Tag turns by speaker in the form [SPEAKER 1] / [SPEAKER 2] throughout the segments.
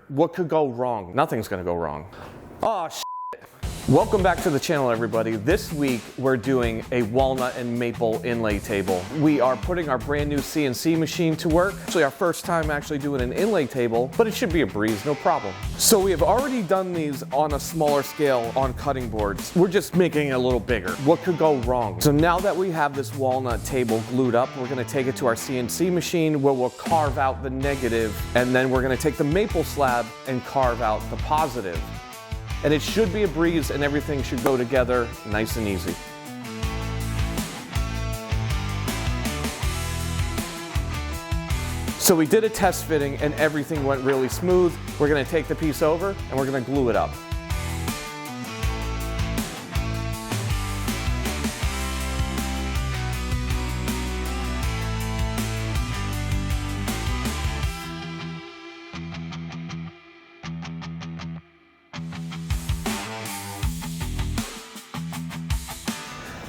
[SPEAKER 1] What could go wrong? Nothing's gonna go wrong. Oh, shit. Welcome back to the channel, everybody. This week, we're doing a walnut and maple inlay table. We are putting our brand new CNC machine to work. Actually, our first time actually doing an inlay table, but it should be a breeze, no problem. So we have already done these on a smaller scale on cutting boards. We're just making it a little bigger. What could go wrong? So now that we have this walnut table glued up, we're gonna take it to our CNC machine where we'll carve out the negative, and then we're gonna take the maple slab and carve out the positive. And it should be a breeze and everything should go together nice and easy. So we did a test fitting and everything went really smooth. We're gonna take the piece over and we're gonna glue it up.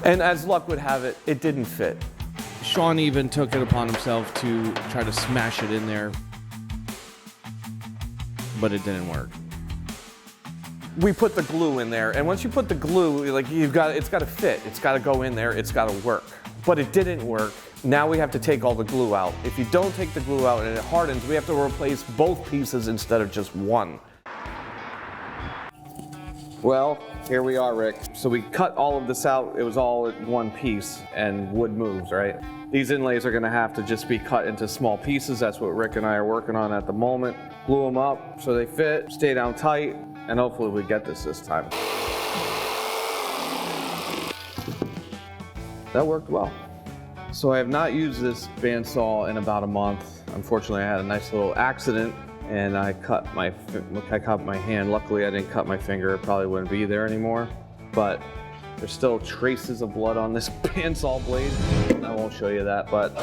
[SPEAKER 1] And as luck would have it, it didn't fit.
[SPEAKER 2] Sean even took it upon himself to try to smash it in there, but it didn't work.
[SPEAKER 1] We put the glue in there, and once you put the glue, like it's got to fit. It's got to go in there. It's got to work. But it didn't work. Now we have to take all the glue out. If you don't take the glue out and it hardens, we have to replace both pieces instead of just one. Well, here we are, Rick. So we cut all of this out. It was all in one piece, and wood moves, right? These inlays are gonna have to just be cut into small pieces. That's what Rick and I are working on at the moment. Glue them up so they fit, stay down tight, and hopefully we get this time. That worked well. So I have not used this bandsaw in about a month. Unfortunately, I had a nice little accident and I cut my hand. Luckily, I didn't cut my finger. It probably wouldn't be there anymore. But there's still traces of blood on this bandsaw blade. I won't show you that, but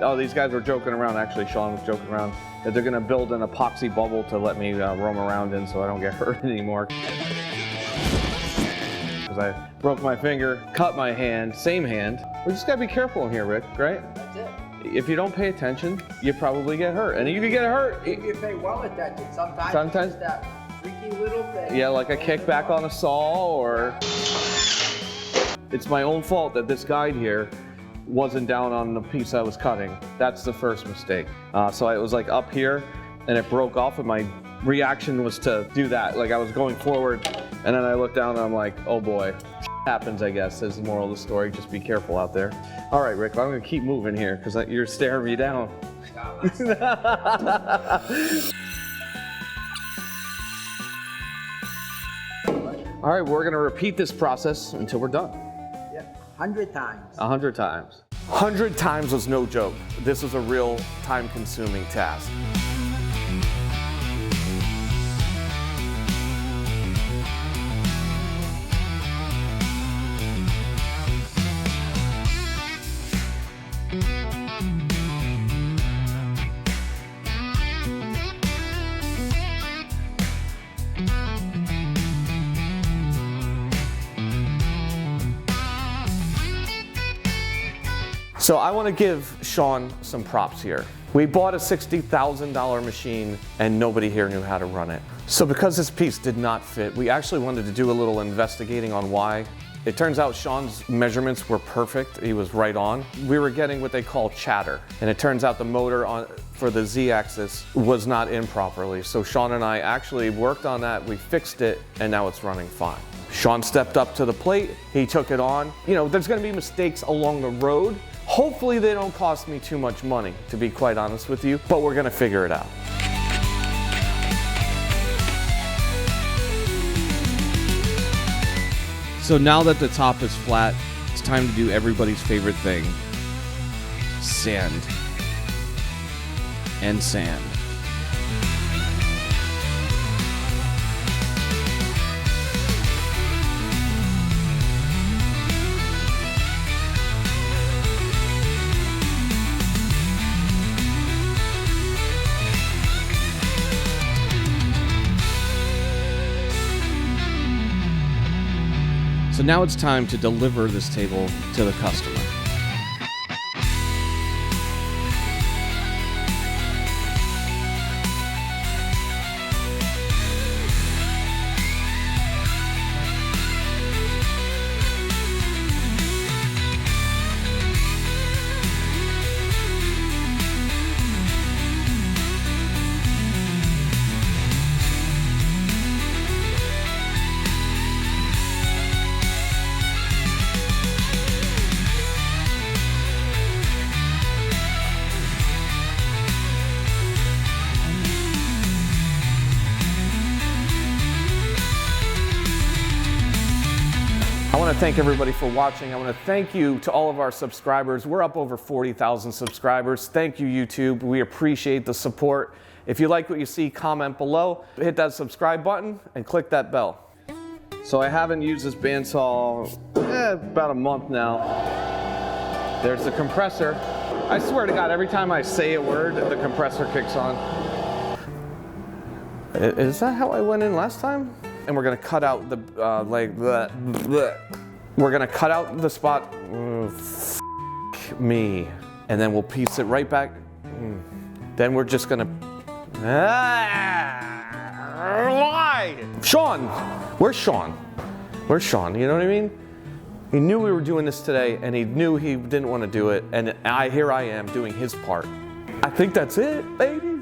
[SPEAKER 1] oh, these guys were joking around. Actually, Sean was joking around that they're gonna build an epoxy bubble to let me roam around in so I don't get hurt anymore. Because I broke my finger, cut my hand, same hand. We just gotta be careful in here, Rick, right?
[SPEAKER 3] That's it.
[SPEAKER 1] If you don't pay attention, you probably get hurt. And if you get hurt,
[SPEAKER 3] if you pay well attention, sometimes it's that freaky little thing.
[SPEAKER 1] Yeah, like a kickback on a saw, or it's my own fault that this guide here wasn't down on the piece I was cutting. That's the first mistake. So it was like up here and it broke off, and my reaction was to do that. Like I was going forward and then I looked down and I'm like, oh boy. Happens, I guess, is the moral of the story. Just be careful out there. All right, Rick, I'm gonna keep moving here because you're staring me down. All right, we're gonna repeat this process until we're done.
[SPEAKER 3] Yeah, 100 times.
[SPEAKER 1] 100 times. 100 times was no joke. This was a real time-consuming task. So I want to give Sean some props here. We bought a $60,000 machine and nobody here knew how to run it. So because this piece did not fit, we actually wanted to do a little investigating on why. It turns out Sean's measurements were perfect. He was right on. We were getting what they call chatter. And it turns out the motor for the Z-axis was not in properly. So Sean and I actually worked on that. We fixed it and now it's running fine. Sean stepped up to the plate. He took it on. You know, there's gonna be mistakes along the road. Hopefully they don't cost me too much money, to be quite honest with you, but we're gonna figure it out.
[SPEAKER 2] So now that the top is flat, it's time to do everybody's favorite thing: sand and sand. So now it's time to deliver this table to the customer.
[SPEAKER 1] to thank everybody for watching. I want to thank you to all of our subscribers. We're up over 40,000 subscribers. Thank you, YouTube. We appreciate the support. If you like what you see, comment below. Hit that subscribe button and click that bell. So I haven't used this bandsaw about a month now. There's the compressor. I swear to God, every time I say a word, the compressor kicks on. Is that how I went in last time? And we're gonna cut out the, we're gonna cut out the spot, me. And then we'll piece it right back. Then we're just gonna, why? Sean, where's Sean? Where's Sean, you know what I mean? He knew we were doing this today and he knew he didn't want to do it. And here I am doing his part. I think that's it, baby.